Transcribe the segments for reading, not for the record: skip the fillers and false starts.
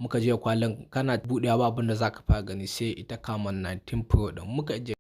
muka je kwalin kana buɗewa ba abin da zaka fara gani sai ita camon 19 Pro din muka je.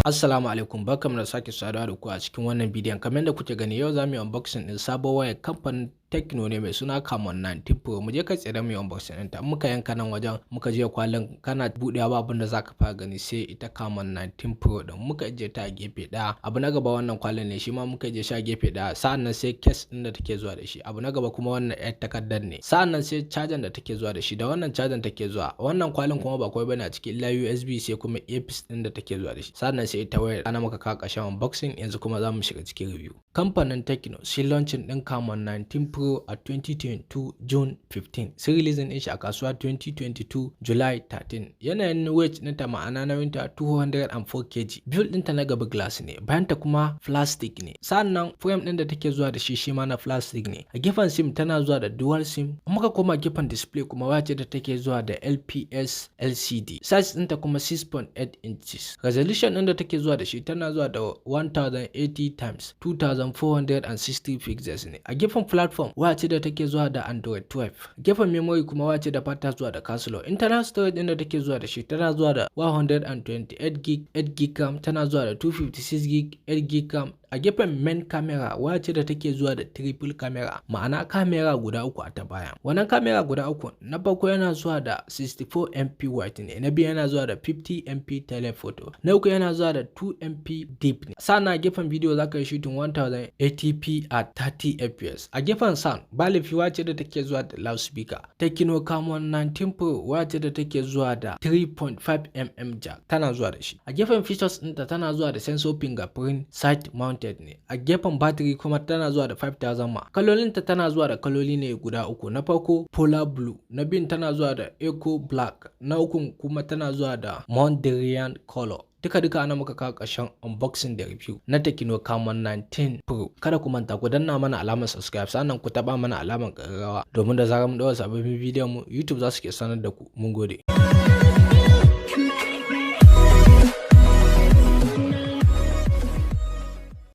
Assalamu alaikum, barkamu da sake saduwa da ku a cikin wannan bidiyon. Kamar yadda kuke gani yau za mu yi unboxing din sabon wayar kamfanin Tecno ne mai suna camon 19 Pro. Mu je kai tsaye mu yi unboxing ɗinta. Muka yanka nan wajen muka je kwalin kana buɗewa ba abin da zaka fara gani sai ita camon 19 Pro din muka je ta a gefe ɗaya. Abu na gaba wannan kwalin ne shi ma muka je shi a gefe ɗaya. Sa'annan sai case ɗin da take zuwa da shi. Abu na gaba kuma wannan yar takardar ne. Sa'annan sai charger da take zuwa da shi. Da wannan charger take zuwa. Wannan kwalin kuma ba kawai bane a cikin illa USB sai kuma earpiece ɗin da take zuwa da shi. Sa'annan sai ita wayar ana maka kawo ƙarshen unboxing, yanzu kuma za mu shiga cikin review. Kamfanin Tecno shi launching ɗin camon 19 Pro a 2022 June 15. Sun releasing ɗin shi a kasuwa 2022 July 13. Yanayin weight ɗinta ma'ana nauyinta 204 kg. Build ɗinta na gaba glass ne, bayanta kuma plastic ne. Sannan frame ɗin da take zuwa da shi ma na plastic ne. A gefen SIM tana zuwa da dual SIM. Muka koma gefen display kuma wace da take zuwa da LPS LCD. Size ɗinta kuma 6.8 inches. Resolution ɗin da take zuwa da shi tana zuwa da 1080 times 2460 pixels ne. A gefen platform wace da take zuwa da Android 12. Gefen memory kuma wace da fata zuwa da cache. Internal storage din da take zuwa da shi tana zuwa da 128 gig, 8 gig RAM, tana zuwa da 256 gig, 8 gig RAM. A gefen main camera wace da take zuwa da triple camera, ma'ana camera guda uku a ta baya. Wannan camera guda uku na farko yana zuwa da 64 MP wide ne, na biyu yana zuwa da 50 MP telephoto, na uku yana zuwa da 2 MP deep ne. Sannan a gefen video zaka yi shooting 1080p at 30 fps. A gefen sound balifi wace da take zuwa da loudspeaker. Tecno camon 19 Pro wace da take zuwa da 3.5mm jack tana zuwa da shi. A gefen features ɗinta tana zuwa da sensor fingerprint side mount ne. A gefen battery kuma tana zuwa da 5000 mAh. Kalolinta tana zuwa da kaloli ne guda uku. Na farko polar blue, na biyun tana zuwa da eco black, na ukun kuma tana zuwa da Mondrian color. Duka ana muka kawo ƙarshen unboxing da review na Tecno camon 19 Pro. Kada ku manta ku danna mana alamar subscribe, sannan ku taba mana alamar ƙararrawa domin da zarar mun ɗaura sababbin bidiyon mu YouTube za su ke sanar da ku. Mun gode.